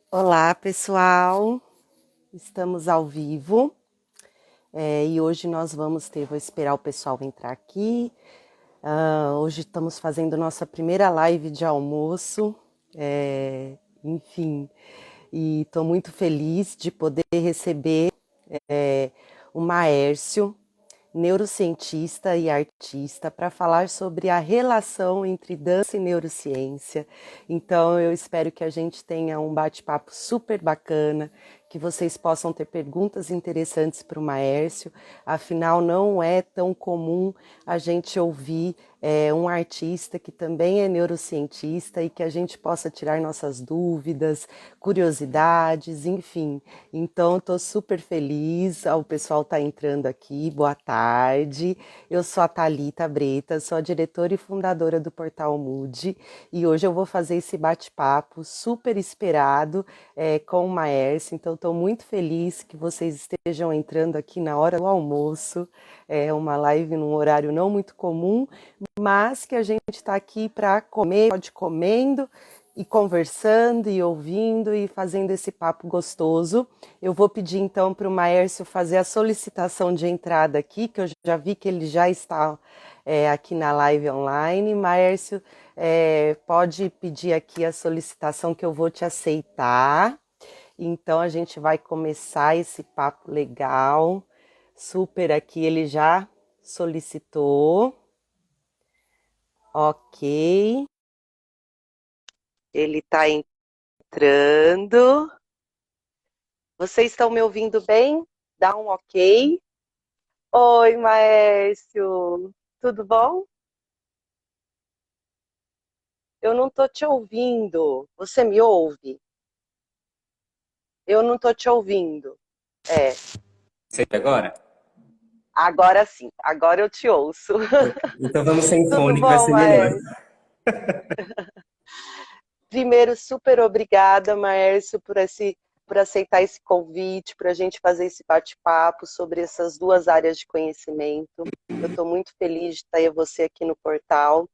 Olá, pessoal. Estamos ao vivo e hoje nós vamos ter. Vou esperar o pessoal entrar aqui. Hoje estamos fazendo nossa primeira live de almoço, enfim, e estou muito feliz de poder receber o Maércio, neurocientista e artista, para falar sobre a relação entre dança e neurociência. Então, eu espero que a gente tenha um bate-papo super bacana, que vocês possam ter perguntas interessantes para o Maércio. Afinal, não é tão comum a gente ouvir um artista que também é neurocientista e que a gente possa tirar nossas dúvidas, curiosidades, enfim. Então, estou super feliz. O pessoal está entrando aqui. Boa tarde. Eu sou a Thalita Bretas, sou a diretora e fundadora do Portal Mood e hoje eu vou fazer esse bate-papo super esperado com o Maércio. Então, estou muito feliz que vocês estejam entrando aqui na hora do almoço. É uma live num horário não muito comum, mas que a gente está aqui para comer, pode comendo e conversando e ouvindo e fazendo esse papo gostoso. Eu vou pedir então para o Maércio fazer a solicitação de entrada aqui, que eu já vi que ele já está aqui na live online. Maércio, pode pedir aqui a solicitação que eu vou te aceitar. Então a gente vai começar esse papo legal, super aqui, ele já solicitou. Ok, ele está entrando. Vocês estão me ouvindo bem? Dá um ok. Oi, Maércio. Tudo bom? Eu não estou te ouvindo. Você me ouve? Eu não estou te ouvindo. É, Sempre agora? agora sim. Agora eu te ouço. Então vamos sem Tudo fone que vai bom, ser melhor. Maércio? Primeiro, super obrigada, Maércio, por aceitar esse convite, para a gente fazer esse bate-papo sobre essas duas áreas de conhecimento. Eu estou muito feliz de ter você aqui no portal,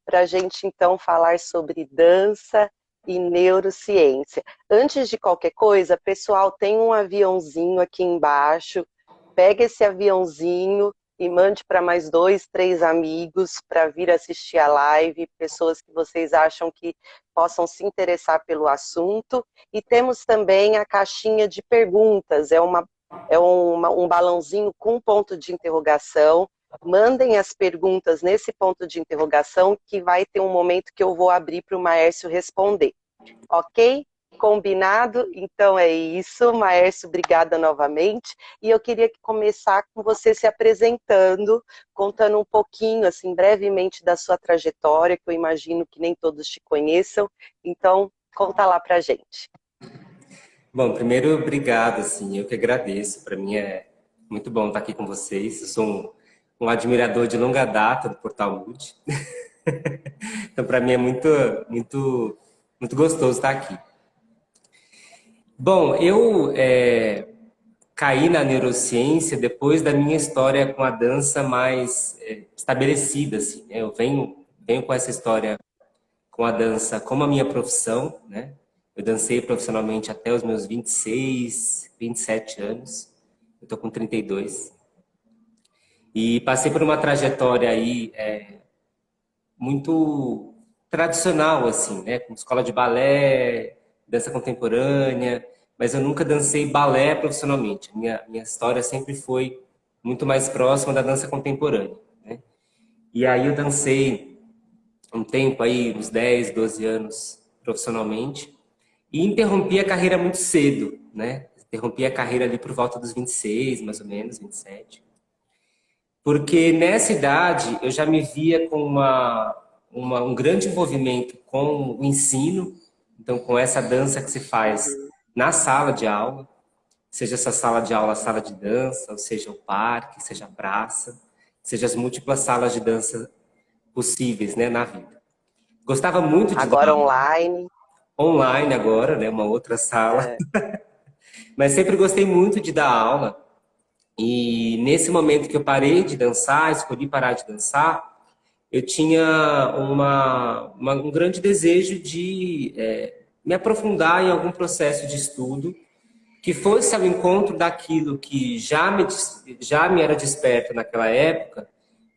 para a gente então falar sobre dança e neurociência. Antes de qualquer coisa, pessoal, tem um aviãozinho aqui embaixo. Pega esse aviãozinho e mande para mais 2, 3 amigos para vir assistir a live, pessoas que vocês acham que possam se interessar pelo assunto. E temos também a caixinha de perguntas, um balãozinho com um ponto de interrogação. Mandem as perguntas nesse ponto de interrogação, que vai ter um momento que eu vou abrir para o Maércio responder. Ok? Combinado? Então é isso. Maércio, obrigada novamente. E eu queria começar com você se apresentando, contando um pouquinho, assim, brevemente da sua trajetória, que eu imagino que nem todos te conheçam. Então, conta lá pra gente. Bom, primeiro, obrigado, assim, eu que agradeço. Para mim é muito bom estar aqui com vocês. Eu sou um admirador de longa data do Portal Mood. Então, para mim é muito gostoso estar aqui. Bom, eu caí na neurociência depois da minha história com a dança mais estabelecida, assim, né? Eu venho com essa história com a dança como a minha profissão, né? Eu dancei profissionalmente até os meus 26, 27 anos. Eu tô com 32. E passei por uma trajetória aí muito tradicional, assim, né? Com escola de balé, dança contemporânea, mas eu nunca dancei balé profissionalmente. Minha história sempre foi muito mais próxima da dança contemporânea, né? E aí eu dancei um tempo aí, uns 10, 12 anos profissionalmente. E interrompi a carreira muito cedo, né? Interrompi a carreira ali por volta dos 26, mais ou menos, 27. Porque nessa idade eu já me via com um grande envolvimento com o ensino, então com essa dança que se faz Uhum. na sala de aula, seja essa sala de aula, sala de dança, ou seja o parque, seja a praça, seja as múltiplas salas de dança possíveis, né, na vida. Gostava muito de dar Agora online. online agora, né, uma outra sala, É. mas sempre gostei muito de dar aula. E nesse momento que eu parei de dançar, escolhi parar de dançar, eu tinha um grande desejo de me aprofundar em algum processo de estudo que fosse ao encontro daquilo que já me era desperto naquela época,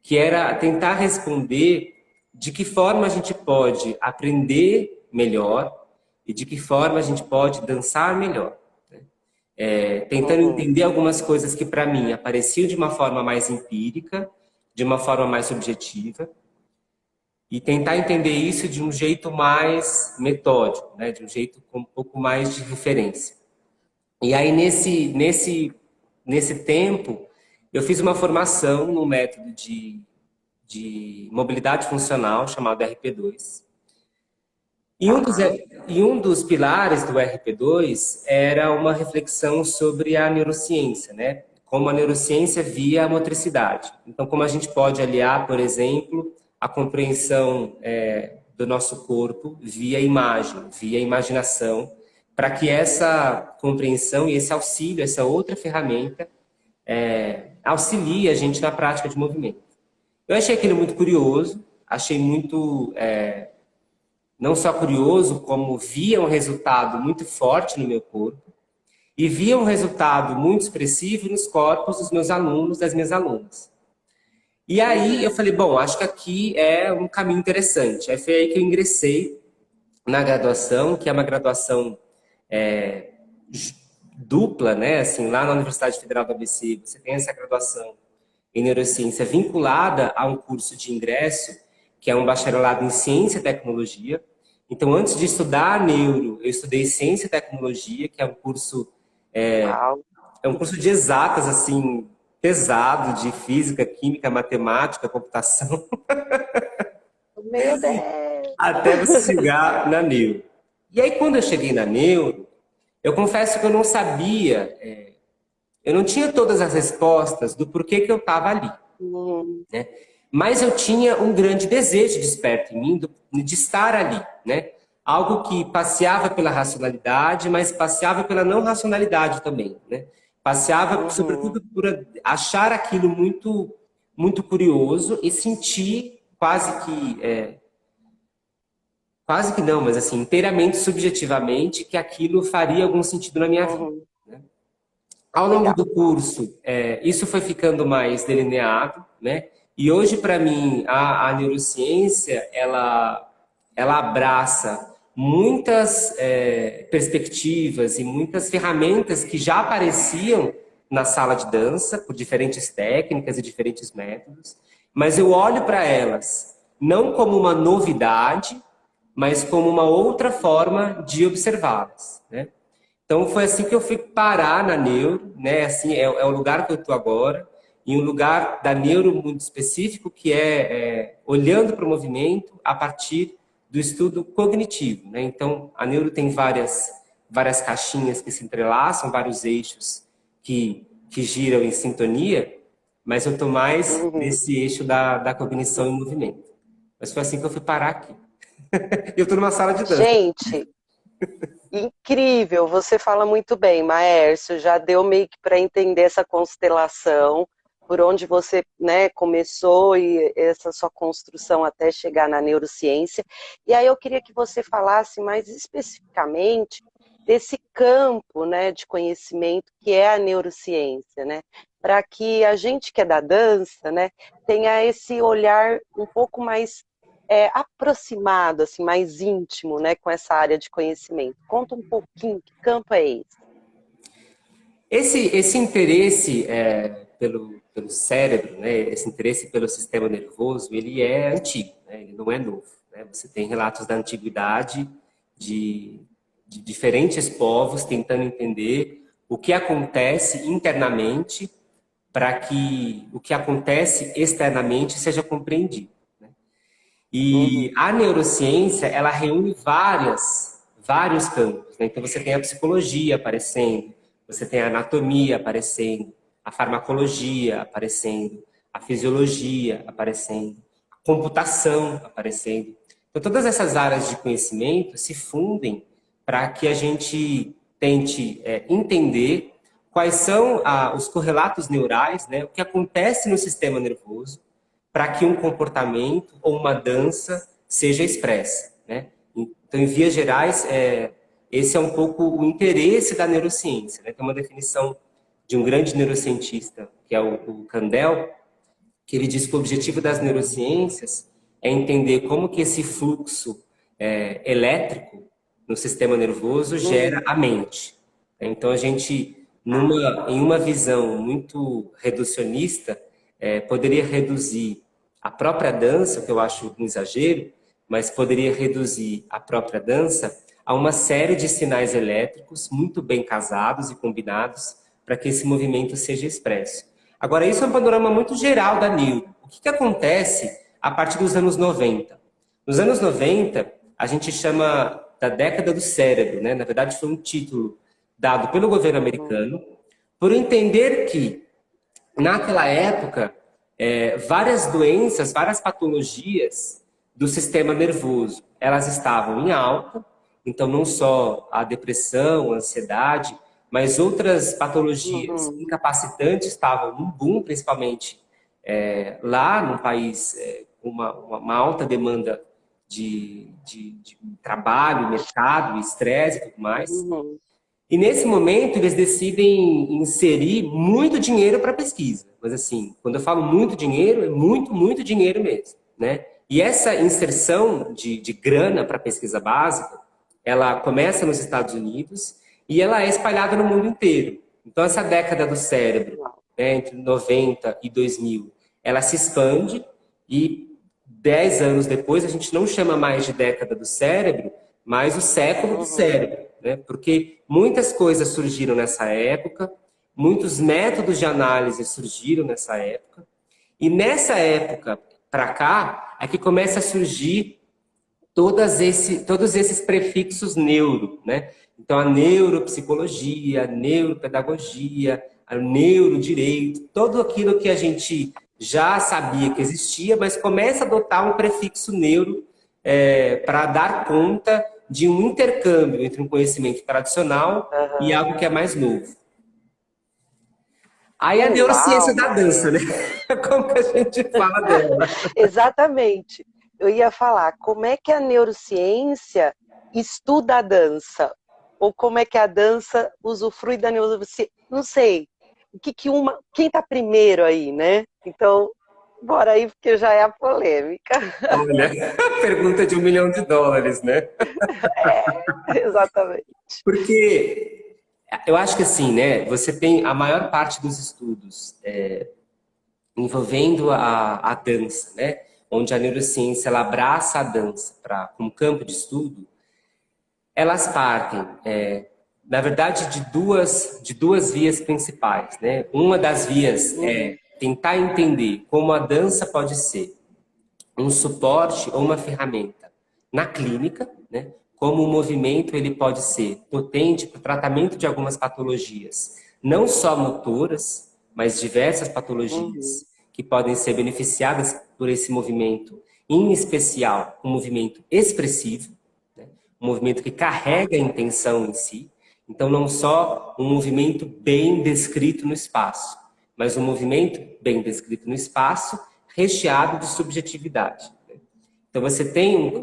que era tentar responder de que forma a gente pode aprender melhor e de que forma a gente pode dançar melhor. Tentando Uhum. entender algumas coisas que para mim apareciam de uma forma mais empírica, de uma forma mais subjetiva, e tentar entender isso de um jeito mais metódico, né? De um jeito com um pouco mais de referência. E aí, nesse tempo, eu fiz uma formação no método de mobilidade funcional chamado RP2. Tá. E um dos pilares do RP2 era uma reflexão sobre a neurociência, né? Como a neurociência via a motricidade. Então, como a gente pode aliar, por exemplo, a compreensão do nosso corpo via imagem, via imaginação, para que essa compreensão e esse auxílio, essa outra ferramenta, auxilie a gente na prática de movimento. Eu achei aquilo muito curioso, achei muito não só curioso, como via um resultado muito forte no meu corpo e via um resultado muito expressivo nos corpos dos meus alunos, das minhas alunas. E aí eu Uhum. falei, bom, acho que aqui é um caminho interessante. Aí foi aí que eu ingressei na graduação, que é uma graduação é, dupla, né? Assim, lá na Universidade Federal do ABC, você tem essa graduação em neurociência vinculada a um curso de ingresso, que é um bacharelado em ciência e tecnologia. Então, antes de estudar neuro, eu estudei ciência e tecnologia, que Uau. é um curso de exatas, assim, pesado, de física, química, matemática, computação, Meu Deus. até você chegar na neuro. E aí, quando eu cheguei na neuro, eu confesso que eu não sabia, eu não tinha todas as respostas do porquê que eu estava ali, Uhum. né? Mas eu tinha um grande desejo desperto em mim de estar ali, né? Algo que passeava pela racionalidade, mas passeava pela não racionalidade também, né? Passeava, Uhum. sobretudo, por achar aquilo muito curioso e sentir quase que não, mas assim, inteiramente subjetivamente que aquilo faria algum sentido na minha vida. Uhum. Ao longo Legal. do curso, isso foi ficando mais delineado, né? E hoje, para mim, a neurociência, ela abraça muitas perspectivas e muitas ferramentas que já apareciam na sala de dança, por diferentes técnicas e diferentes métodos, mas eu olho para elas não como uma novidade, mas como uma outra forma de observá-las, né? Então foi assim que eu fui parar na neuro, né? Assim é o lugar que eu estou agora, em um lugar da neuro muito específico que olhando para o movimento a partir do estudo cognitivo, né? Então a neuro tem várias caixinhas que se entrelaçam, vários eixos que giram em sintonia, mas eu estou mais Uhum. nesse eixo da cognição e movimento. Mas foi assim que eu fui parar aqui. Eu estou numa sala de dança. Gente, incrível, você fala muito bem, Maércio. Já deu meio que para entender essa constelação, por onde você, né, começou e essa sua construção até chegar na neurociência. E aí eu queria que você falasse mais especificamente desse campo, né, de conhecimento que é a neurociência, né, para que a gente que é da dança, né, tenha esse olhar um pouco mais aproximado, assim, mais íntimo, né, com essa área de conhecimento. Conta um pouquinho que campo é esse. Esse interesse pelo cérebro, né, esse interesse pelo sistema nervoso, ele é antigo, né, ele não é novo. Né? Você tem relatos da antiguidade de, de diferentes povos tentando entender o que acontece internamente para que o que acontece externamente seja compreendido. E Uhum, a neurociência, ela reúne vários campos. Né? Então, você tem a psicologia aparecendo, você tem a anatomia aparecendo, a farmacologia aparecendo, a fisiologia aparecendo, a computação aparecendo. Então, todas essas áreas de conhecimento se fundem para que a gente tente entender quais são os correlatos neurais, né? O que acontece no sistema nervoso, para que um comportamento ou uma dança seja expressa, né? Então, em vias gerais, esse é um pouco o interesse da neurociência, né? Tem uma definição de um grande neurocientista, que é o Kandel, que ele diz que o objetivo das neurociências é entender como que esse fluxo elétrico no sistema nervoso gera a mente. Então, a gente, em uma visão muito reducionista, poderia reduzir a própria dança, que eu acho um exagero, mas poderia reduzir a própria dança a uma série de sinais elétricos muito bem casados e combinados para que esse movimento seja expresso. Agora, isso é um panorama muito geral da neuro. O que acontece a partir dos anos 90? Nos anos 90, a gente chama da década do cérebro, né? Na verdade, foi um título dado pelo governo americano, por entender que, naquela época, várias doenças, várias patologias do sistema nervoso, elas estavam em alta, então não só a depressão, a ansiedade, mas outras patologias incapacitantes estavam no boom, principalmente lá num país com uma alta demanda de trabalho, mercado, estresse e tudo mais. E nesse momento eles decidem inserir muito dinheiro para pesquisa. Mas assim, quando eu falo muito dinheiro, é muito, muito dinheiro mesmo, né? E essa inserção de grana para pesquisa básica, ela começa nos Estados Unidos e ela é espalhada no mundo inteiro. Então essa década do cérebro, né, entre 90 e 2000, ela se expande e 10 anos depois a gente não chama mais de década do cérebro, mas o século do cérebro, né? Porque muitas coisas surgiram nessa época, muitos métodos de análise surgiram nessa época, e nessa época para cá é que começa a surgir todos esses prefixos neuro, né? Então a neuropsicologia, a neuropedagogia, a neurodireito, tudo aquilo que a gente já sabia que existia, mas começa a adotar um prefixo neuro para dar conta de um intercâmbio entre um conhecimento tradicional e algo que é mais novo. Aí a neurociência da dança, né? Como que a gente fala dela? Exatamente. Eu ia falar, como é que a neurociência estuda a dança? Ou como é que a dança usufrui da neurociência? Não sei. Quem está primeiro aí, né? Então, bora aí, porque já é a polêmica. Olha, pergunta de $1 milhão, né? Exatamente. Porque eu acho que assim, né? Você tem a maior parte dos estudos envolvendo a dança, né? Onde a neurociência ela abraça a dança como campo de estudo, elas partem, na verdade, de duas vias principais, né? Uma das vias é tentar entender como a dança pode ser um suporte ou uma ferramenta na clínica, né? Como o movimento ele pode ser potente para o tratamento de algumas patologias, não só motoras, mas diversas patologias que podem ser beneficiadas por esse movimento, em especial um movimento expressivo, né? Um movimento que carrega a intenção em si. Então, não só um movimento bem descrito no espaço, mas um movimento bem descrito no espaço, recheado de subjetividade. Então, você tem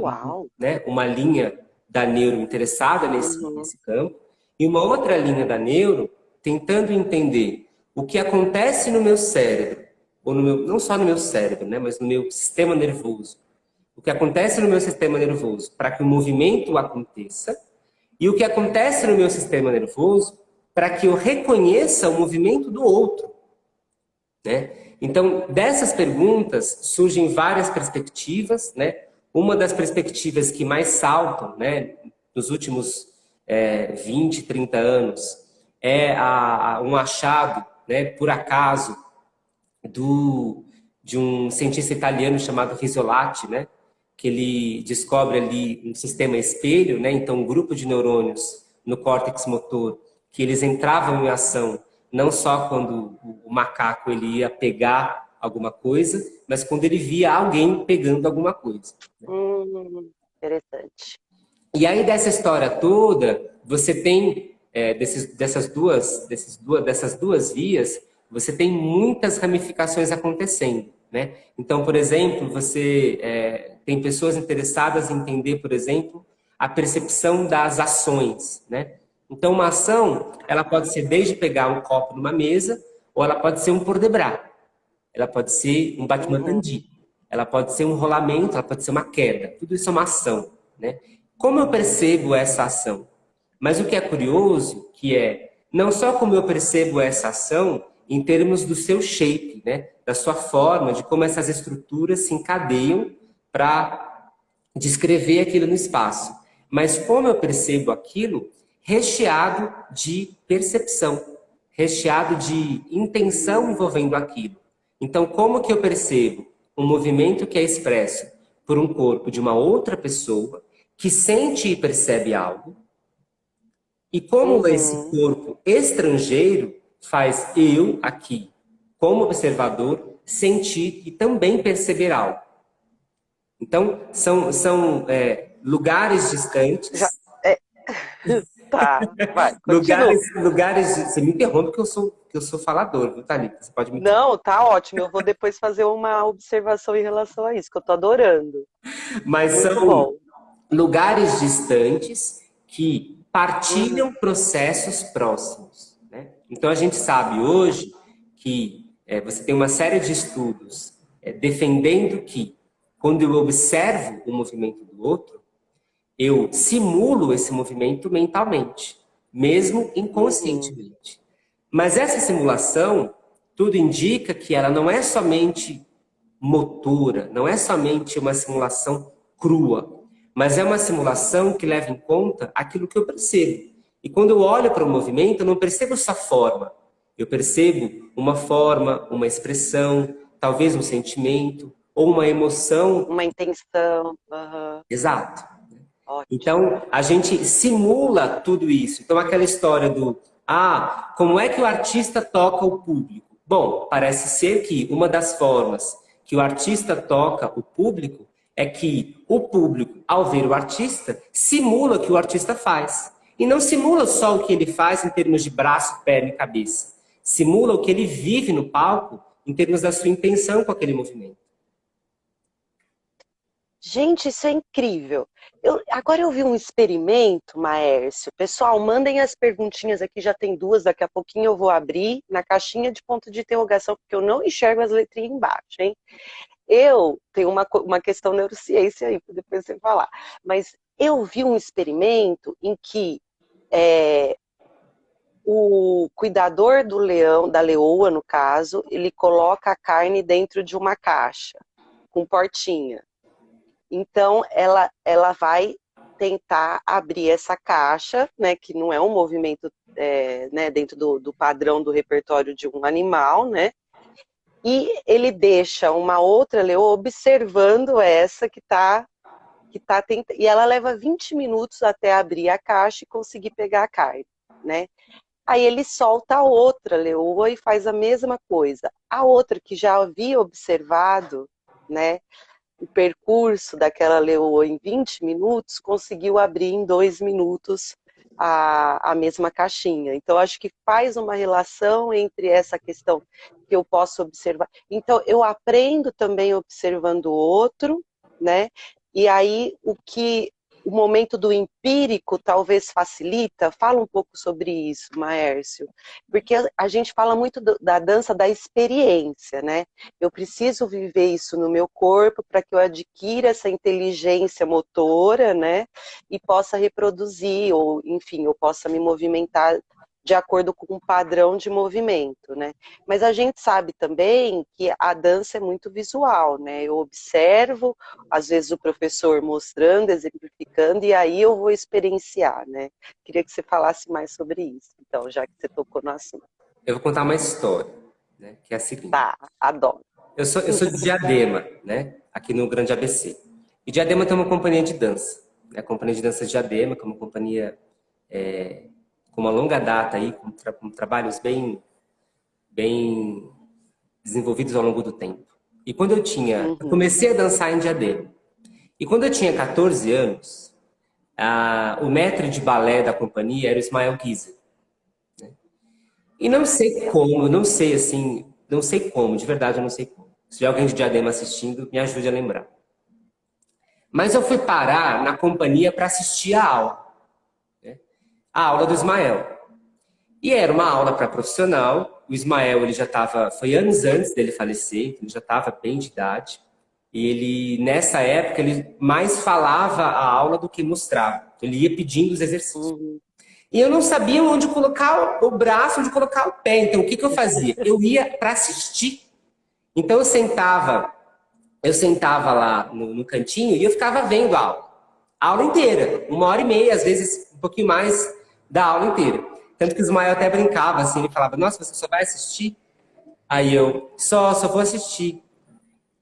uma linha da neuro interessada nesse campo e uma outra linha da neuro tentando entender o que acontece no meu cérebro, ou não só no meu cérebro, né, mas no meu sistema nervoso. O que acontece no meu sistema nervoso para que o movimento aconteça e o que acontece no meu sistema nervoso para que eu reconheça o movimento do outro, né? Então, dessas perguntas surgem várias perspectivas, né? Uma das perspectivas que mais saltam, né, nos últimos 20, 30 anos é um achado, né, por acaso, de um cientista italiano chamado Risolati, né, que ele descobre ali um sistema espelho, né, então um grupo de neurônios no córtex motor que eles entravam em ação não só quando o macaco ele ia pegar alguma coisa, mas quando ele via alguém pegando alguma coisa. Interessante. E aí dessa história toda, você tem dessas duas vias, você tem muitas ramificações acontecendo, né? Então, por exemplo, você tem pessoas interessadas em entender, por exemplo, a percepção das ações, né? Então, uma ação, ela pode ser desde pegar um copo numa mesa, ou ela pode ser um pôr de bras, ela pode ser um Uhum. Batman-Dandi, ela pode ser um rolamento, ela pode ser uma queda. Tudo isso é uma ação, né? Como eu percebo essa ação? Mas o que é curioso, que é não só como eu percebo essa ação em termos do seu shape, né? Da sua forma, de como essas estruturas se encadeiam para descrever aquilo no espaço, mas como eu percebo aquilo recheado de percepção, recheado de intenção envolvendo aquilo. Então, como que eu percebo um movimento que é expresso por um corpo de uma outra pessoa que sente e percebe algo, e como esse Uhum. corpo estrangeiro faz eu, aqui, como observador, sentir e também perceber algo. Então, são lugares Já, distantes, é, tá, vai, continua. lugares. Você me interrompe que eu sou falador, viu, Thalita? Você pode me interromper. Não, tá ótimo. Eu vou depois fazer uma observação em relação a isso, que eu tô adorando. Mas Muito são bom. lugares distantes que Uhum. partilham processos próximos, né? Então, a gente sabe hoje que você tem uma série de estudos defendendo que, quando eu observo o movimento do outro, eu simulo esse movimento mentalmente, mesmo Uhum. inconscientemente. Mas essa simulação, tudo indica que ela não é somente motora, não é somente uma simulação crua, mas é uma simulação que leva em conta aquilo que eu percebo. E quando eu olho para o movimento, eu não percebo só forma, eu percebo uma forma, uma expressão, talvez um sentimento ou uma emoção. Uma intenção. Aham. Exato. Ótimo. Então, a gente simula tudo isso. Então, aquela história do, como é que o artista toca o público? Bom, parece ser que uma das formas que o artista toca o público é que o público, ao ver o artista, simula o que o artista faz. E não simula só o que ele faz em termos de braço, perna e cabeça. Simula o que ele vive no palco em termos da sua intenção com aquele movimento. Gente, isso é incrível. Agora eu vi um experimento, Maércio. Pessoal, mandem as perguntinhas aqui, já tem duas, daqui a pouquinho eu vou abrir na caixinha de ponto de interrogação, porque eu não enxergo as letrinhas embaixo, hein? Eu tenho uma questão neurociência aí, para depois você falar. Mas eu vi um experimento em que é, o cuidador do leão, da leoa, no caso, ele coloca a carne dentro de uma caixa, com portinha. Então, ela vai tentar abrir essa caixa, né, que não é um movimento né, dentro do padrão do repertório de um animal, né, e ele deixa uma outra leoa observando essa que tá tentando, e ela leva 20 minutos até abrir a caixa e conseguir pegar a carne, né. Aí ele solta a outra leoa e faz a mesma coisa. A outra que já havia observado, né, o percurso daquela leoa em 20 minutos, conseguiu abrir em 2 minutos a mesma caixinha. Então, acho que faz uma relação entre essa questão que eu posso observar. Então, eu aprendo também observando o outro, né? E aí, o momento do empírico talvez facilita. Fala um pouco sobre isso, Maércio. Porque a gente fala muito da dança da experiência, né? Eu preciso viver isso no meu corpo para que eu adquira essa inteligência motora, né? E possa reproduzir, ou enfim, eu possa me movimentar de acordo com um padrão de movimento, né? Mas a gente sabe também que a dança é muito visual, né? Eu observo, às vezes o professor mostrando, exemplificando, e aí eu vou experienciar, né? Queria que você falasse mais sobre isso, então, já que você tocou no assunto. Eu vou contar uma história, né, que é a seguinte. Tá, adoro. Eu sou de Diadema, né? Aqui no Grande ABC. E Diadema tem uma companhia de dança. Né? A Companhia de Dança de Diadema, que é uma companhia com uma longa data aí, com trabalhos bem desenvolvidos ao longo do tempo. E quando eu Uhum. comecei a dançar em Diadema. E quando eu tinha 14 anos, o mestre de balé da companhia era o Ismael Guiza. E não sei como, não sei assim, não sei como, de verdade eu não sei como. Se tiver alguém de Diadema assistindo, me ajude a lembrar. Mas eu fui parar na companhia para assistir a aula, né? A aula do Ismael. E era uma aula para profissional. O Ismael, ele já estava, foi anos antes dele falecer, ele já estava bem de idade. E ele, nessa época, ele mais falava a aula do que mostrava. Ele ia pedindo os exercícios. E eu não sabia onde colocar o braço, onde colocar o pé. Então, o que eu fazia? Eu ia para assistir. Então, eu sentava lá no cantinho e eu ficava vendo a aula inteira. 1h30, às vezes um pouquinho mais da aula inteira. Tanto que o Ismael até brincava, assim, ele falava, nossa, você só vai assistir? Aí eu, só vou assistir.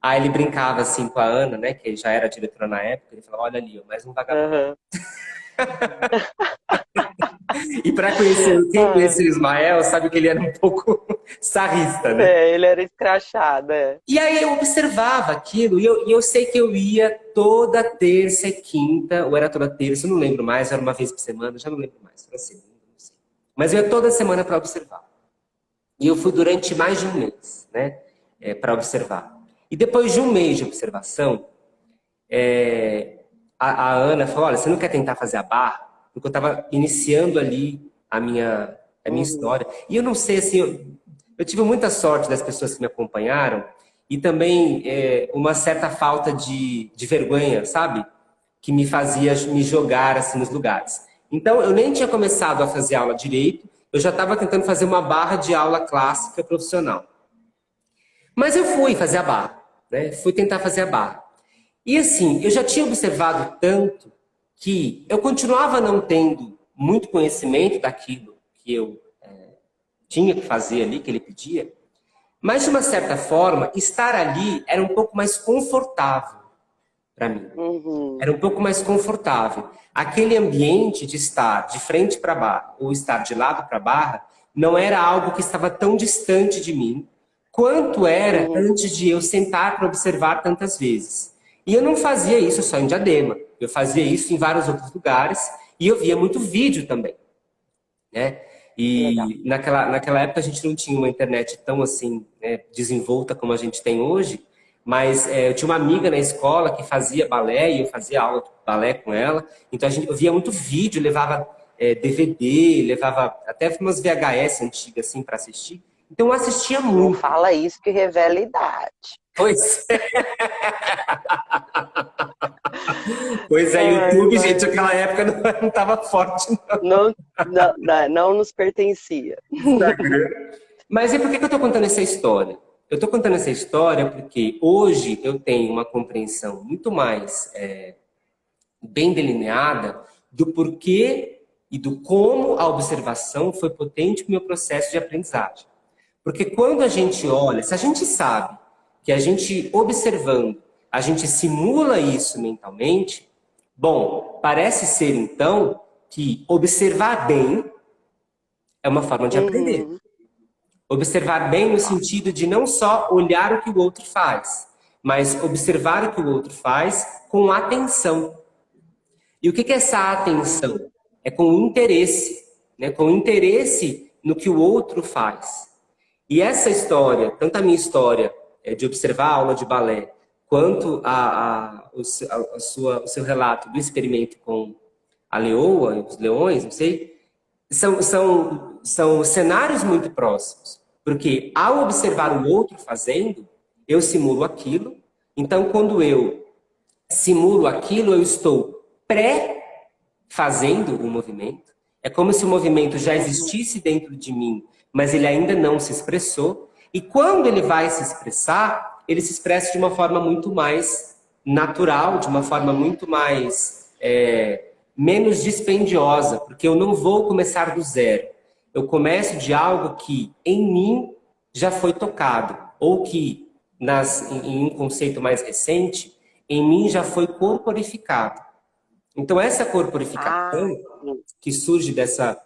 Aí ele brincava, assim, com a Ana, né, que já era diretora na época, ele falava, olha ali, ó, mais um vagabundo. Aham. E para conhecer, quem conhecia o Ismael sabe que ele era um pouco sarrista, né? É, ele era escrachado, é. E aí eu observava aquilo, e eu sei que eu ia toda terça e quinta, ou era toda terça, eu não lembro mais, era uma vez por semana, já não lembro mais, era segunda, não sei. Mas eu ia toda semana para observar. E eu fui durante mais de um mês, né, para observar. E depois de um mês de observação, a Ana falou, olha, você não quer tentar fazer a barra? Porque eu estava iniciando ali a minha história. E eu não sei, assim, eu tive muita sorte das pessoas que me acompanharam e também uma certa falta de vergonha, sabe? Que me fazia me jogar assim nos lugares. Então, eu nem tinha começado a fazer aula direito, eu já estava tentando fazer uma barra de aula clássica profissional. Mas eu fui fazer a barra, né? Fui tentar fazer a barra. E assim, eu já tinha observado tanto que eu continuava não tendo muito conhecimento daquilo que eu tinha que fazer ali, que ele pedia, mas de uma certa forma, estar ali era um pouco mais confortável para mim. Era um pouco mais confortável. Aquele ambiente de estar de frente para a barra ou estar de lado para a barra não era algo que estava tão distante de mim quanto era antes de eu sentar para observar tantas vezes. E eu não fazia isso só em Diadema. Eu fazia isso em vários outros lugares e eu via muito vídeo também, né? E naquela época a gente não tinha uma internet tão assim, né, desenvolta como a gente tem hoje, mas eu tinha uma amiga na escola que fazia balé e eu fazia aula de balé com ela. Então eu via muito vídeo, levava DVD, levava até umas VHS antigas assim para assistir. Então eu assistia Não muito. fala isso que revela a idade. Pois é. Pois é, YouTube, gente, naquela época não estava forte, não. Não nos pertencia. Instagram. Mas e por que eu estou contando essa história? Eu estou contando essa história porque hoje eu tenho uma compreensão muito mais bem delineada do porquê e do como a observação foi potente para o meu processo de aprendizagem. Porque quando a gente olha, se a gente sabe que a gente observando, a gente simula isso mentalmente, bom, parece ser então que observar bem é uma forma de aprender. Observar bem no sentido de não só olhar o que o outro faz, mas observar o que o outro faz com atenção. E o que é essa atenção? É com interesse, né? Com interesse no que o outro faz. E essa história, tanto a minha história de observar a aula de balé, quanto o seu relato do experimento com a leoa, os leões, não sei, são cenários muito próximos. Porque ao observar o outro fazendo, eu simulo aquilo. Então, quando eu simulo aquilo, eu estou pré-fazendo o movimento. É como se o movimento já existisse dentro de mim, mas ele ainda não se expressou. E quando ele vai se expressar, ele se expressa de uma forma muito mais natural, de uma forma muito mais menos dispendiosa, porque eu não vou começar do zero. Eu começo de algo que em mim já foi tocado, ou que, em um conceito mais recente, em mim já foi corporificado. Então, essa corporificação, que surge dessa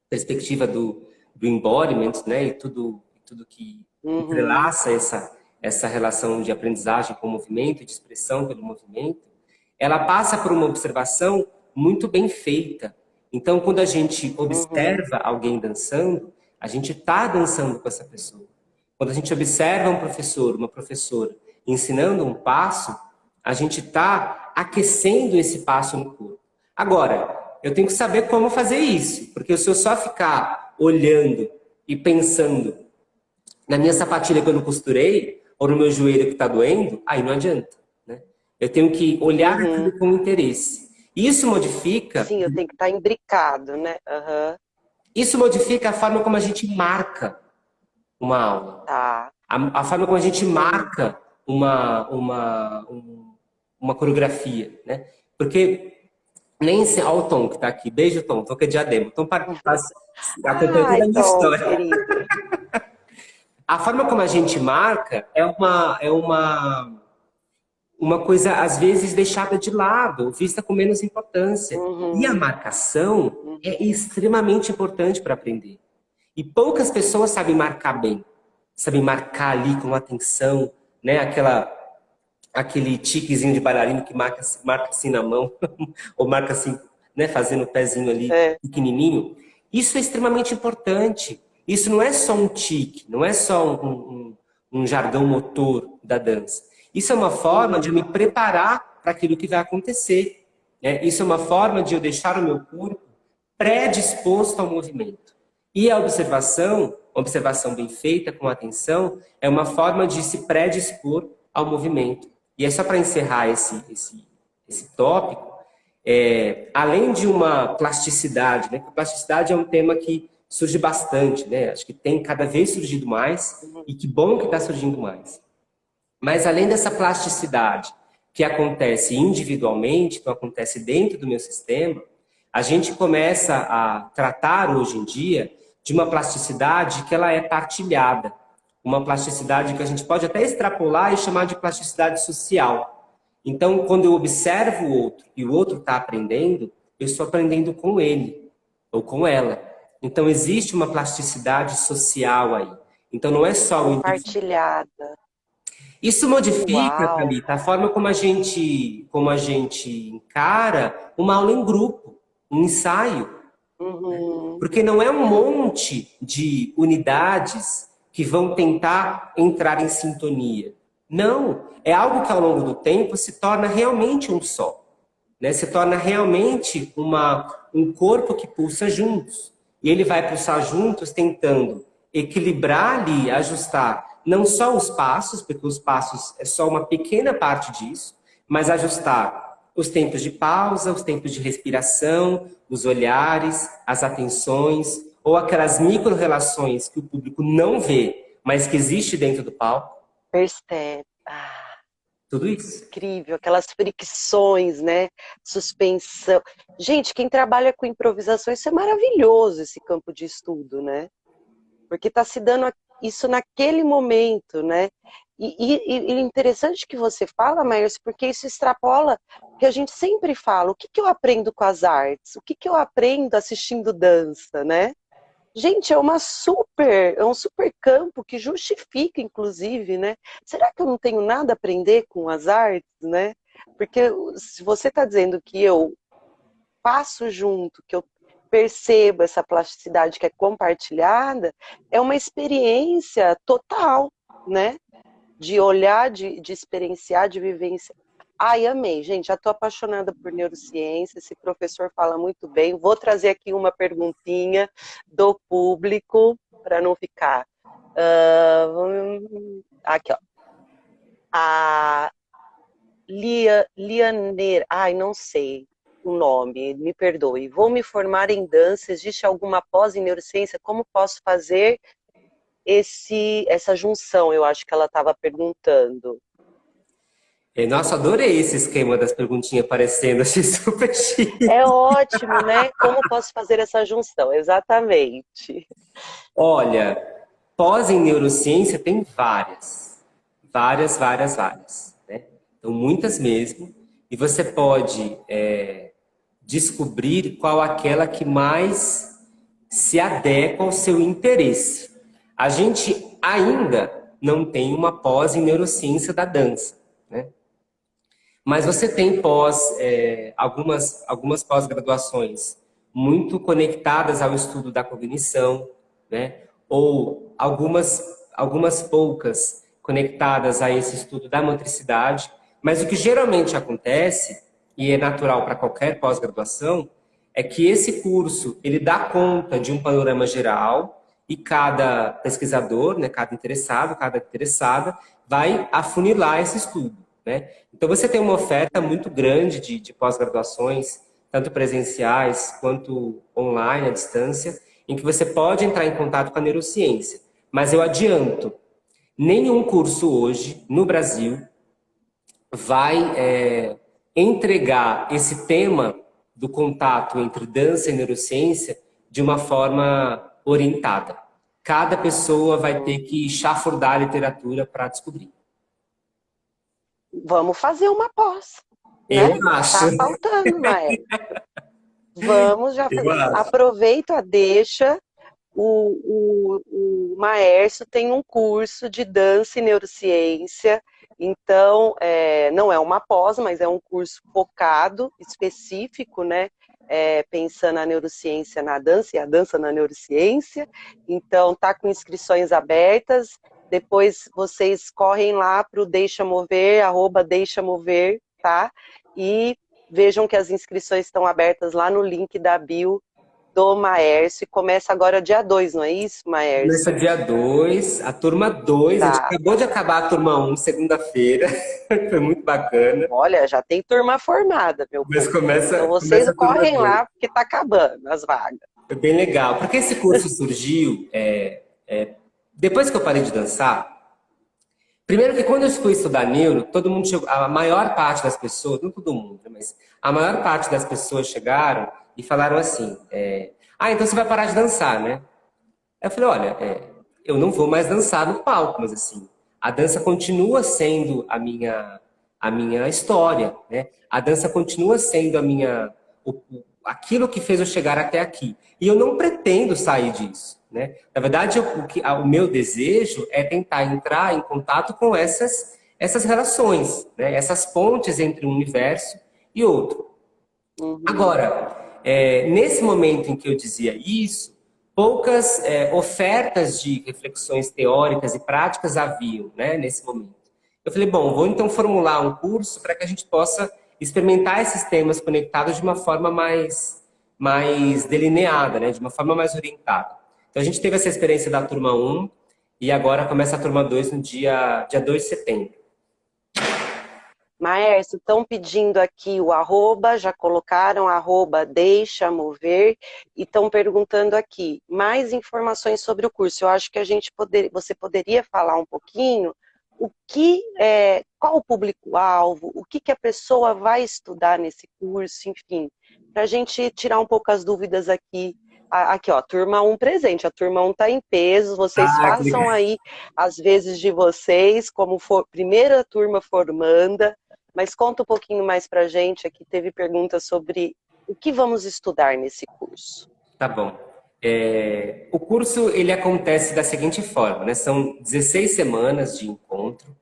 perspectiva do embodiment, né, e tudo que entrelaça essa relação de aprendizagem com o movimento, de expressão pelo movimento, ela passa por uma observação muito bem feita. Então, quando a gente observa alguém dançando, a gente está dançando com essa pessoa. Quando a gente observa um professor, uma professora, ensinando um passo, A gente está aquecendo esse passo no corpo. Agora, eu tenho que saber como fazer isso, porque se eu só ficar olhando e pensando na minha sapatilha que eu não costurei, ou no meu joelho que está doendo, aí não adianta, né? Eu tenho que olhar Uhum. aquilo com interesse. Isso modifica, Sim, eu tenho que estar imbricado, né? Aham. isso modifica a forma como a gente marca uma aula. Tá. A forma como a gente Uhum. marca uma coreografia, né? Porque nem se... Olha o Tom que está aqui. Beijo, Tom. Tom que é diadema. Tom acompanhou toda Ai, a minha Tom, história. querido. A forma como a gente marca uma coisa, às vezes, deixada de lado, vista com menos importância. E a Uhum. marcação é Uhum. extremamente importante para aprender. E poucas pessoas sabem marcar bem. Sabem marcar ali com atenção, né? Aquele tiquezinho de bailarino que marca assim na mão, ou marca assim, né? Fazendo o pezinho ali É. pequenininho. Isso é extremamente importante. Isso não é só um tique, não é só um jargão motor da dança. Isso é uma forma de eu Uhum. me preparar para aquilo que vai acontecer, né? Isso é uma forma de eu deixar o meu corpo predisposto ao movimento. E a observação, uma observação bem feita, com atenção, é uma forma de se predispor ao movimento. E é só para encerrar esse tópico, além de uma plasticidade, né? Porque plasticidade é um tema que surge bastante, né? Acho que tem cada vez surgido mais, Uhum. e que bom que está surgindo mais. Mas além dessa plasticidade que acontece individualmente, que acontece dentro do meu sistema, a gente começa a tratar hoje em dia de uma plasticidade que ela é partilhada. Uma plasticidade que a gente pode até extrapolar e chamar de plasticidade social. Então, quando eu observo o outro e o outro está aprendendo, eu estou aprendendo com ele ou com ela. Então, existe uma plasticidade social aí. Então, não é só o indivíduo. Compartilhada. Isso modifica, Uau. Thalita, a forma como a gente encara uma aula em grupo, um ensaio. Uhum. Porque não é um monte de unidades que vão tentar entrar em sintonia. Não, é algo que ao longo do tempo se torna realmente um só, né? Se torna realmente um corpo que pulsa juntos. E ele vai pulsar juntos tentando equilibrar ali, ajustar não só os passos, porque os passos é só uma pequena parte disso, mas ajustar os tempos de pausa, os tempos de respiração, os olhares, as atenções, ou aquelas micro-relações que o público não vê, mas que existe dentro do palco. Percebe. Ah, Tudo isso. incrível. Aquelas fricções, né? Suspensão. Gente, quem trabalha com improvisação, isso é maravilhoso, esse campo de estudo, né? Porque está se dando isso naquele momento, né? E interessante que você fala, Maírs, porque isso extrapola o que a gente sempre fala. O que que eu aprendo com as artes? O que que eu aprendo assistindo dança, né? Gente, é um super campo que justifica, inclusive, né? Será que eu não tenho nada a aprender com as artes, né? Porque se você está dizendo que eu passo junto, que eu percebo essa plasticidade que é compartilhada, é uma experiência total, né? De olhar, de experienciar, de vivenciar. Ai, amei, gente, já estou apaixonada por neurociência, esse professor fala muito bem. Vou trazer aqui uma perguntinha do público, para não ficar. Aqui, ó. A Lianeira, ai, não sei o nome, me perdoe. Vou me formar em dança, existe alguma pós em neurociência? Como posso fazer essa junção? Eu acho que ela estava perguntando. Nossa, adorei esse esquema das perguntinhas aparecendo, achei super chique. É ótimo, né? Como posso fazer essa junção? Exatamente. Olha, pós em neurociência tem várias. Várias, várias, várias. Né? Então, muitas mesmo. E você pode descobrir qual aquela que mais se adequa ao seu interesse. A gente ainda não tem uma pós em neurociência da dança, né? Mas você tem algumas pós-graduações muito conectadas ao estudo da cognição, né? Ou algumas poucas conectadas a esse estudo da motricidade, Mas o que geralmente acontece, e é natural para qualquer pós-graduação, é que esse curso ele dá conta de um panorama geral e cada pesquisador, né, cada interessado, cada interessada, vai afunilar esse estudo, né? Então você tem uma oferta muito grande de pós-graduações, tanto presenciais quanto online, à distância, em que você pode entrar em contato com a neurociência. Mas eu adianto, nenhum curso hoje no Brasil vai entregar esse tema do contato entre dança e neurociência de uma forma orientada. Cada pessoa vai ter que chafurdar a literatura para descobrir. Vamos fazer uma pós, Eu né? acho, Tá faltando, Maé. Vamos já eu acho. aproveita a deixa. O Maércio tem um curso de dança e neurociência, então não é uma pós, mas é um curso focado, específico, né? Pensando a neurociência na dança e a dança na neurociência. Então, tá com inscrições abertas. Depois vocês correm lá para o Deixa Mover, @Deixa Mover, tá? E vejam que as inscrições estão abertas lá no link da bio do Maércio. Começa agora dia 2, não é isso, Começa Maércio? dia 2, a turma 2. A gente Tá. acabou de acabar a turma 1, segunda-feira, foi muito bacana, Olha, já tem turma formada, meu mas povo. Então vocês começa a turma correm 2. lá, porque tá acabando as vagas. Foi bem legal, porque esse curso surgiu depois que eu parei de dançar. Primeiro que quando eu fui estudar neuro, todo mundo chegou, a maior parte das pessoas, não todo mundo, né, mas a maior parte das pessoas chegaram e falaram assim, então você vai parar de dançar, né? Aí eu falei, olha, eu não vou mais dançar no palco, mas assim, a dança continua sendo a minha história, né? A dança continua sendo aquilo que fez eu chegar até aqui. E eu não pretendo sair disso, né? Na verdade, o meu desejo é tentar entrar em contato com essas relações, né? Essas pontes entre um universo e outro. Uhum. Agora, nesse momento em que eu dizia isso, poucas ofertas de reflexões teóricas e práticas haviam, né, nesse momento. Eu falei, bom, vou então formular um curso para que a gente possa experimentar esses temas conectados de uma forma mais delineada, né, de uma forma mais orientada. Então a gente teve essa experiência da turma 1 e agora começa a turma 2 no dia 2 de setembro. Maércio, estão pedindo aqui o @, já colocaram @Deixa Mover, e estão perguntando aqui mais informações sobre o curso. Eu acho que você poderia falar um pouquinho qual o público-alvo, o que a pessoa vai estudar nesse curso, enfim, para a gente tirar um pouco as dúvidas aqui. Aqui, ó, turma 1 presente, a turma 1 está em peso, vocês Ah, que façam legal. aí as vezes de vocês, como for, primeira turma formanda. Mas conta um pouquinho mais para a gente. Aqui teve perguntas sobre o que vamos estudar nesse curso. Tá bom. O curso ele acontece da seguinte forma, né? São 16 semanas de encontro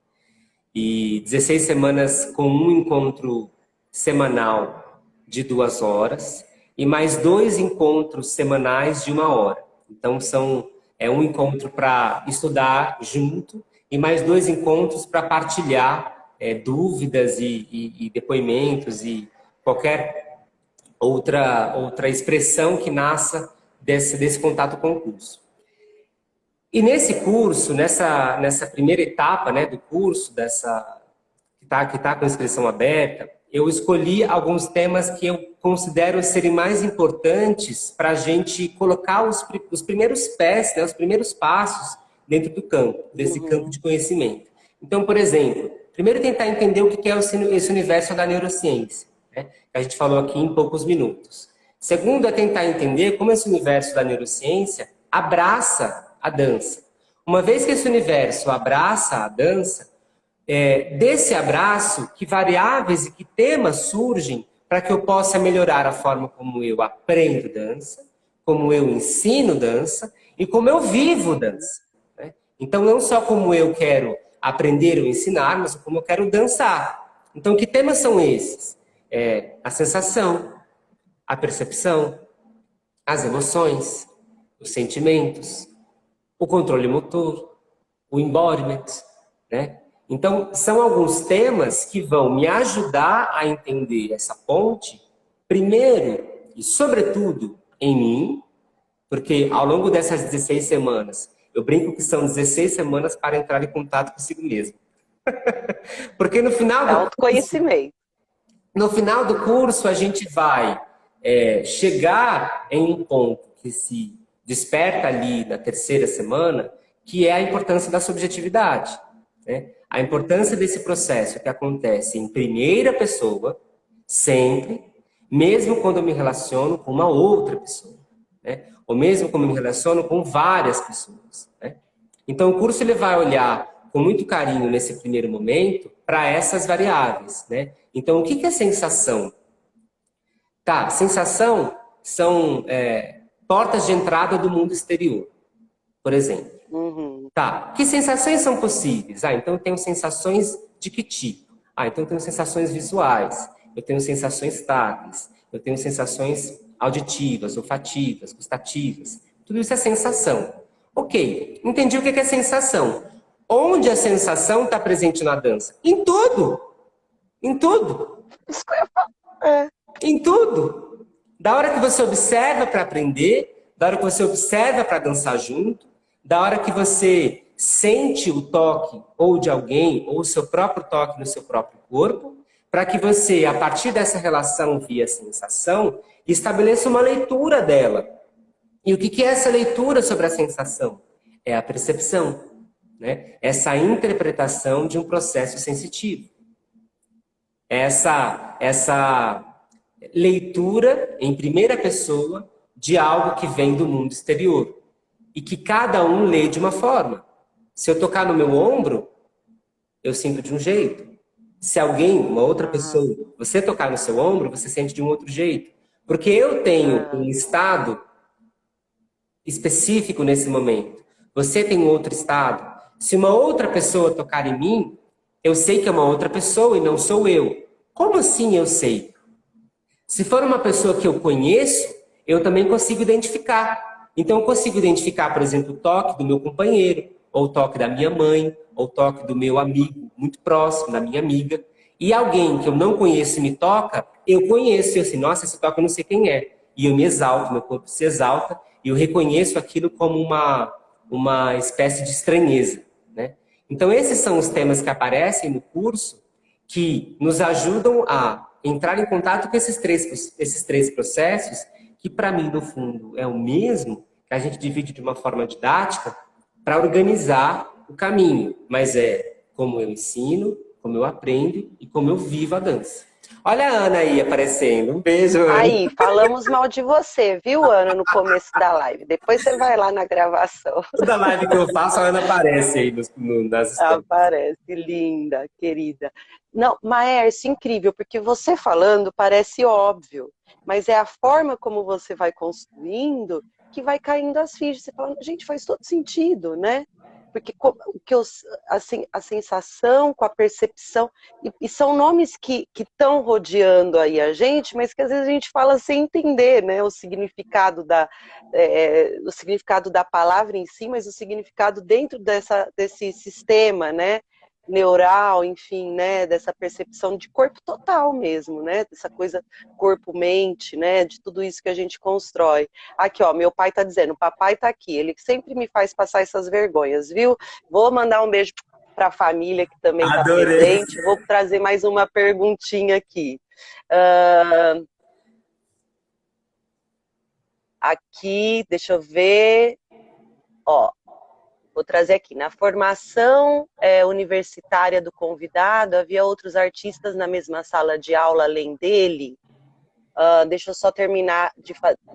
e 16 semanas com um encontro semanal de 2 horas e mais 2 encontros semanais de 1 hora. Então é um encontro para estudar junto e mais 2 encontros para partilhar dúvidas e depoimentos e qualquer outra expressão que nasça desse contato com o curso. E nesse curso, nessa primeira etapa, né, do curso, que tá com inscrição aberta, eu escolhi alguns temas que eu considero serem mais importantes para a gente colocar os primeiros pés, né, os primeiros passos dentro do campo, desse campo Uhum. de conhecimento. Então, por exemplo, primeiro tentar entender o que é esse universo da neurociência, né, que a gente falou aqui em poucos minutos. Segundo, é tentar entender como esse universo da neurociência abraça a dança. Uma vez que esse universo abraça a dança, desse abraço, que variáveis e que temas surgem para que eu possa melhorar a forma como eu aprendo dança, como eu ensino dança e como eu vivo dança, né? Então, não só como eu quero aprender ou ensinar, mas como eu quero dançar. Então, que temas são esses? A sensação, a percepção, as emoções, os sentimentos, o controle motor, o embodiment, né? Então, são alguns temas que vão me ajudar a entender essa ponte, primeiro e sobretudo em mim, porque ao longo dessas 16 semanas, eu brinco que são 16 semanas para entrar em contato consigo mesmo. Porque no final É do curso, autoconhecimento. no final do curso a gente vai chegar em um ponto que se desperta ali na terceira semana, que é a importância da subjetividade, né? A importância desse processo que acontece em primeira pessoa, sempre, mesmo quando eu me relaciono com uma outra pessoa, né? Ou mesmo quando eu me relaciono com várias pessoas, né? Então o curso ele vai olhar com muito carinho nesse primeiro momento para essas variáveis, né? Então o que é sensação? Tá, sensação são portas de entrada do mundo exterior, por exemplo. Uhum. Tá, que sensações são possíveis? Ah, então eu tenho sensações de que tipo? Ah, então eu tenho sensações visuais, eu tenho sensações táteis, eu tenho sensações auditivas, olfativas, gustativas. Tudo isso é sensação. Ok, entendi o que é sensação. Onde a sensação está presente na dança? Em tudo! Em tudo! Isso que eu ia falar. É. Em tudo. Da hora que você observa para aprender, da hora que você observa para dançar junto, da hora que você sente o toque ou de alguém, ou o seu próprio toque no seu próprio corpo, para que você, a partir dessa relação via sensação, estabeleça uma leitura dela. E o que é essa leitura sobre a sensação? É a percepção, né? Essa interpretação de um processo sensitivo. Essa leitura em primeira pessoa de algo que vem do mundo exterior. E que cada um lê de uma forma. Se eu tocar no meu ombro, eu sinto de um jeito. Se alguém, uma outra pessoa, você tocar no seu ombro, você sente de um outro jeito. Porque eu tenho um estado específico nesse momento. Você tem um outro estado. Se uma outra pessoa tocar em mim, eu sei que é uma outra pessoa e não sou eu. Como assim eu sei? Se for uma pessoa que eu conheço, eu também consigo identificar. Então, eu consigo identificar, por exemplo, o toque do meu companheiro, ou o toque da minha mãe, ou o toque do meu amigo muito próximo, da minha amiga. E alguém que eu não conheço e me toca, eu conheço. E eu assim, nossa, esse toque eu não sei quem é. E eu me exalto, meu corpo se exalta, e eu reconheço aquilo como uma espécie de estranheza, né? Então, esses são os temas que aparecem no curso que nos ajudam a entrar em contato com esses três processos, que para mim, no fundo, é o mesmo, que a gente divide de uma forma didática para organizar o caminho, mas é como eu ensino, como eu aprendo e como eu vivo a dança. Olha a Ana aí aparecendo. Um beijo, Ana. Aí, falamos mal de você, viu, Ana, no começo da live. Depois você vai lá na gravação. Toda live que eu faço, a Ana aparece aí nas histórias. Aparece, linda, querida. Não, Maércio, incrível, porque você falando parece óbvio, mas é a forma como você vai construindo que vai caindo as fichas. Você fala, gente, faz todo sentido, né? Porque assim, a sensação com a percepção, e são nomes que estão rodeando aí a gente, mas que às vezes a gente fala sem entender, né? O significado da palavra em si, mas o significado dentro desse sistema, né? Neural, enfim, né? Dessa percepção de corpo total mesmo, né? Dessa coisa corpo-mente, né? De tudo isso que a gente constrói. Aqui, ó, meu pai tá dizendo, papai tá aqui, ele sempre me faz passar essas vergonhas, viu? Vou mandar um beijo para a família que também está presente. Vou trazer mais uma perguntinha aqui. Aqui, deixa eu ver. Ó, vou trazer aqui. Na formação universitária do convidado, havia outros artistas na mesma sala de aula além dele? Deixa eu só terminar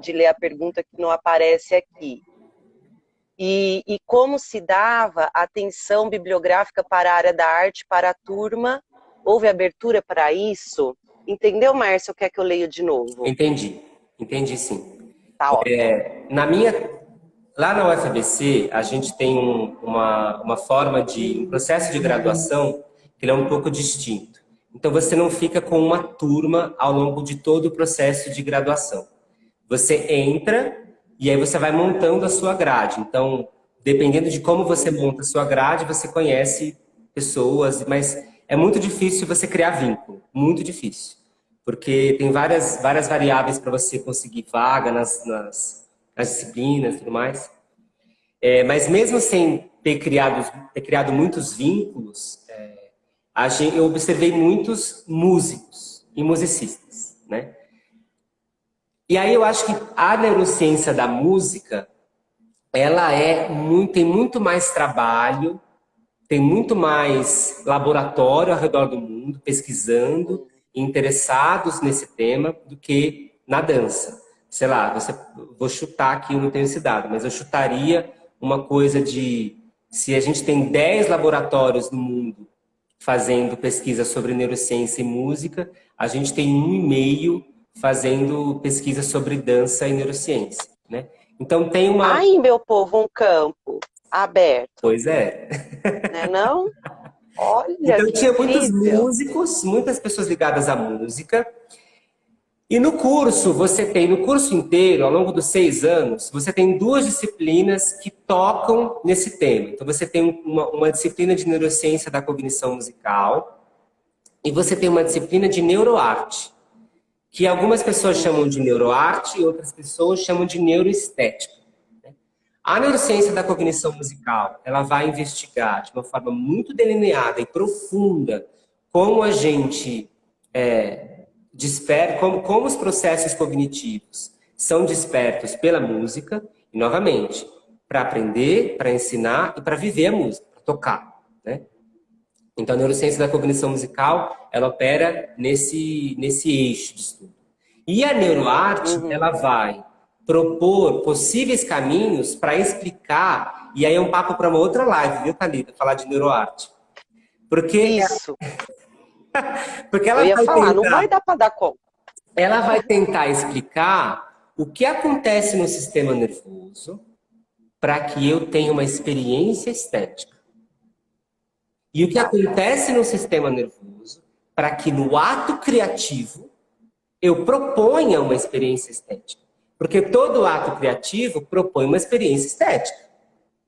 de ler a pergunta que não aparece aqui. E como se dava a atenção bibliográfica para a área da arte para a turma? Houve abertura para isso? Entendeu, Márcio, o que é que eu leio de novo? Entendi sim. Tá ótimo. Lá na UFABC, a gente tem uma forma um processo de graduação que ele é um pouco distinto. Então, você não fica com uma turma ao longo de todo o processo de graduação. Você entra e aí você vai montando a sua grade. Então, dependendo de como você monta a sua grade, você conhece pessoas, mas é muito difícil você criar vínculo, muito difícil. Porque tem várias variáveis para você conseguir vaga nas disciplinas e tudo mais. Mas mesmo sem ter criado muitos vínculos, eu observei muitos músicos e musicistas, né? E aí eu acho que a neurociência da música, ela tem muito mais trabalho, tem muito mais laboratório ao redor do mundo pesquisando e interessados nesse tema do que na dança. Sei lá, vou chutar aqui, eu não tenho esse dado, mas eu chutaria uma coisa de, se a gente tem 10 laboratórios no mundo fazendo pesquisa sobre neurociência e música, a gente tem 1,5 fazendo pesquisa sobre dança e neurociência, né? Então tem uma... Aí, meu povo, um campo aberto, Pois é. né não? Olha Então que tinha muitos incrível. músicos, muitas pessoas ligadas à música. E no curso, no curso inteiro, ao longo dos 6 anos, você tem 2 disciplinas que tocam nesse tema. Então você tem uma disciplina de neurociência da cognição musical e você tem uma disciplina de neuroarte, que algumas pessoas chamam de neuroarte e outras pessoas chamam de neuroestética. A neurociência da cognição musical, ela vai investigar de uma forma muito delineada e profunda como a gente desperta, como os processos cognitivos são despertos pela música, e novamente, para aprender, para ensinar e para viver a música, para tocar, né? Então, a neurociência da cognição musical, ela opera nesse eixo de estudo. E a neuroarte, ela vai propor possíveis caminhos para explicar, e aí é um papo para uma outra live, viu, Thalita, falar de neuroarte. Porque, Isso. porque Eu ia falar, não vai dar para dar conta. ela vai tentar explicar o que acontece no sistema nervoso para que eu tenha uma experiência estética. E o que acontece no sistema nervoso para que no ato criativo eu proponha uma experiência estética. Porque todo ato criativo propõe uma experiência estética.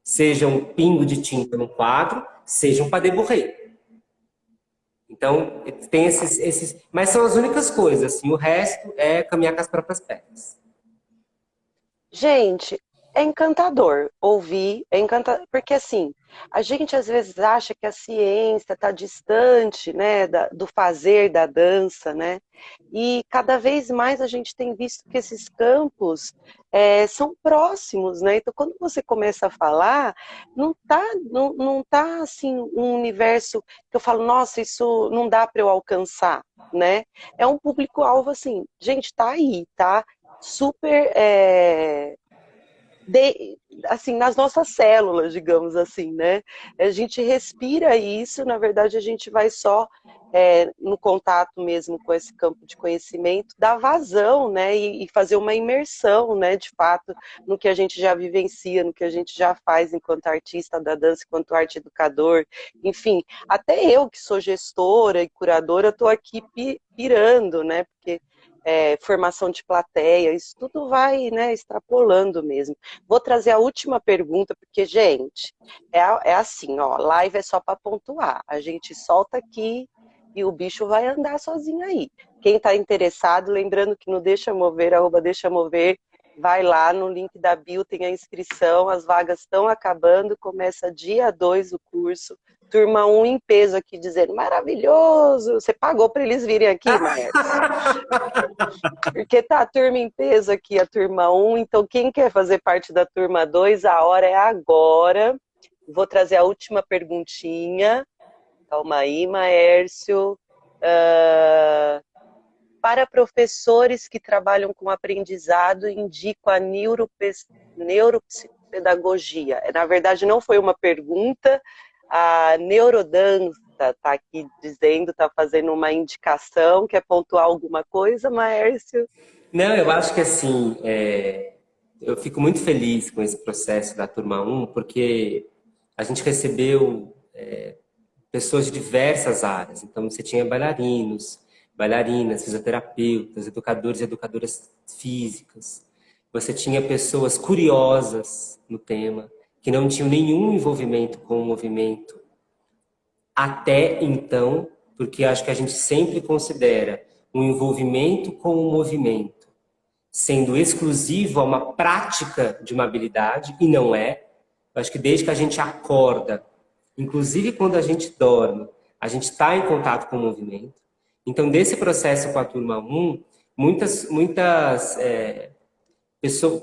Seja um pingo de tinta no quadro, seja um padê bourré. Então, tem mas são as únicas coisas, assim, o resto é caminhar com as próprias pernas. Gente, é encantador ouvir, é encantador, porque assim, a gente às vezes acha que a ciência está distante, né, do fazer da dança, né? E cada vez mais a gente tem visto que esses campos são próximos, né? Então, quando você começa a falar, não tá assim um universo que eu falo, nossa, isso não dá para eu alcançar, né? É um público-alvo assim, gente, tá aí, tá? Super assim, nas nossas células, digamos assim, né? A gente respira isso, na verdade a gente vai só no contato mesmo com esse campo de conhecimento, dar vazão, né? E fazer uma imersão, né? De fato, no que a gente já vivencia, no que a gente já faz enquanto artista da dança, enquanto arte educador, enfim, até eu que sou gestora e curadora, estou aqui pirando, né? Porque formação de plateia, isso tudo vai, né, extrapolando mesmo. Vou trazer a última pergunta, porque, gente, é assim, ó, live é só para pontuar. A gente solta aqui e o bicho vai andar sozinho aí. Quem está interessado, lembrando que no Deixa Mover, @Deixa Mover, vai lá no link da bio, tem a inscrição, as vagas estão acabando, começa dia 2 o curso. Turma 1 em peso aqui dizendo, maravilhoso! Você pagou para eles virem aqui, Maércio? Porque tá a turma em peso aqui, a turma 1, então quem quer fazer parte da turma 2, a hora é agora. Vou trazer a última perguntinha. Calma aí, Maércio. Para professores que trabalham com aprendizado, indico a neuropsicopedagogia. Na verdade, não foi uma pergunta, a Neurodança está aqui dizendo, está fazendo uma indicação, quer pontuar alguma coisa, Maércio? Não, eu acho que assim, eu fico muito feliz com esse processo da turma 1, porque a gente recebeu pessoas de diversas áreas. Então, você tinha bailarinos, bailarinas, fisioterapeutas, educadores e educadoras físicas. Você tinha pessoas curiosas no tema, que não tinham nenhum envolvimento com o movimento até então, porque acho que a gente sempre considera um envolvimento com o movimento sendo exclusivo a uma prática de uma habilidade, e não é. Eu acho que desde que a gente acorda, inclusive quando a gente dorme, a gente está em contato com o movimento. Então, desse processo com a turma 1,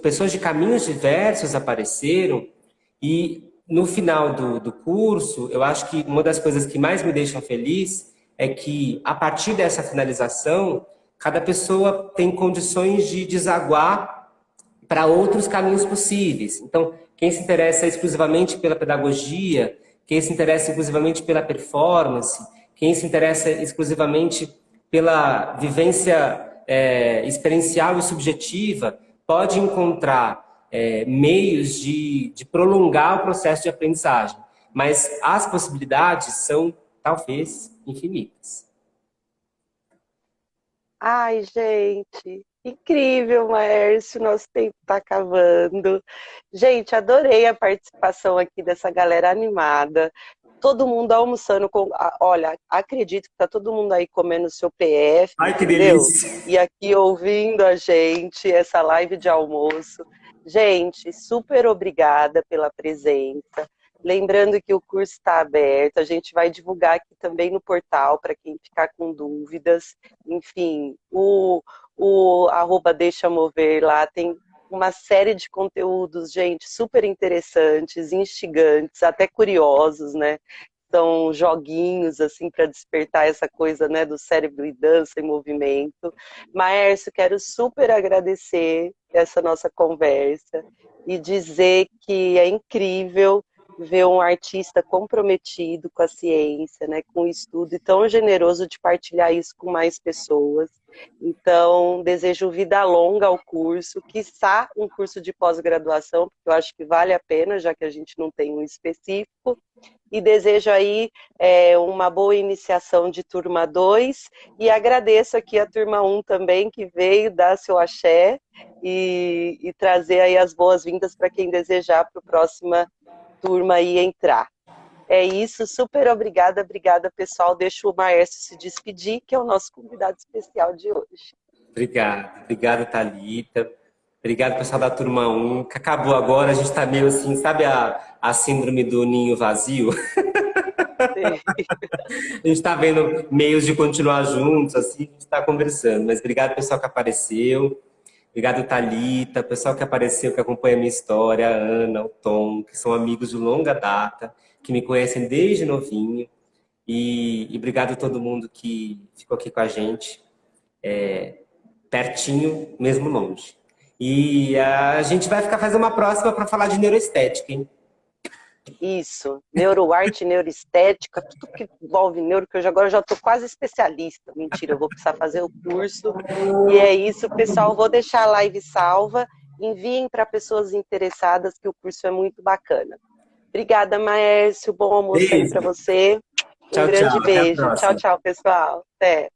pessoas de caminhos diversos apareceram, e no final do curso, eu acho que uma das coisas que mais me deixa feliz é que, a partir dessa finalização, cada pessoa tem condições de desaguar para outros caminhos possíveis. Então, quem se interessa exclusivamente pela pedagogia, quem se interessa exclusivamente pela performance, quem se interessa exclusivamente pela vivência experiencial e subjetiva, pode encontrar meios de prolongar o processo de aprendizagem. Mas as possibilidades são, talvez, infinitas. Ai, gente, incrível, Márcio, nosso tempo está acabando. Gente, adorei a participação aqui dessa galera animada. Todo mundo almoçando com. Olha, acredito que tá todo mundo aí comendo o seu PF, Ai, que entendeu? delícia! E aqui ouvindo a gente, essa live de almoço. Gente, super obrigada pela presença. Lembrando que o curso está aberto, a gente vai divulgar aqui também no portal para quem ficar com dúvidas. Enfim, o arroba Deixa Mover lá tem uma série de conteúdos, gente, super interessantes, instigantes, até curiosos, né? São joguinhos, assim, para despertar essa coisa, né, do cérebro e dança e movimento. Maércio, quero super agradecer essa nossa conversa e dizer que é incrível ver um artista comprometido com a ciência, né, com o estudo, e tão generoso de partilhar isso com mais pessoas. Então, desejo vida longa ao curso, quiçá um curso de pós-graduação, porque eu acho que vale a pena, já que a gente não tem um específico, e desejo aí uma boa iniciação de turma 2, e agradeço aqui a turma 1 também, que veio dar seu axé e trazer aí as boas-vindas para quem desejar para a próxima turma aí entrar. É isso, super obrigada, pessoal. Deixo o Maércio se despedir, que é o nosso convidado especial de hoje. Obrigado, Thalita. Obrigado, pessoal da turma 1, que acabou agora, a gente tá meio assim, sabe a síndrome do ninho vazio? A gente tá vendo meios de continuar juntos, assim, a gente tá conversando. Mas obrigado, pessoal que apareceu. Obrigado, Thalita, pessoal que apareceu, que acompanha a minha história, a Ana, o Tom, que são amigos de longa data, que me conhecem desde novinho. E obrigado a todo mundo que ficou aqui com a gente, pertinho, mesmo longe. E a gente vai ficar fazendo uma próxima para falar de neuroestética, hein? Isso, neuroarte, neuroestética, tudo que envolve neuro, que eu agora já estou quase especialista. Mentira, eu vou precisar fazer o curso. E é isso, pessoal. Vou deixar a live salva. Enviem para pessoas interessadas, que o curso é muito bacana. Obrigada, Maércio. Bom almoço aí para você. Um Tchau, tchau. grande Até a beijo. Tchau, próxima. tchau, pessoal. Até.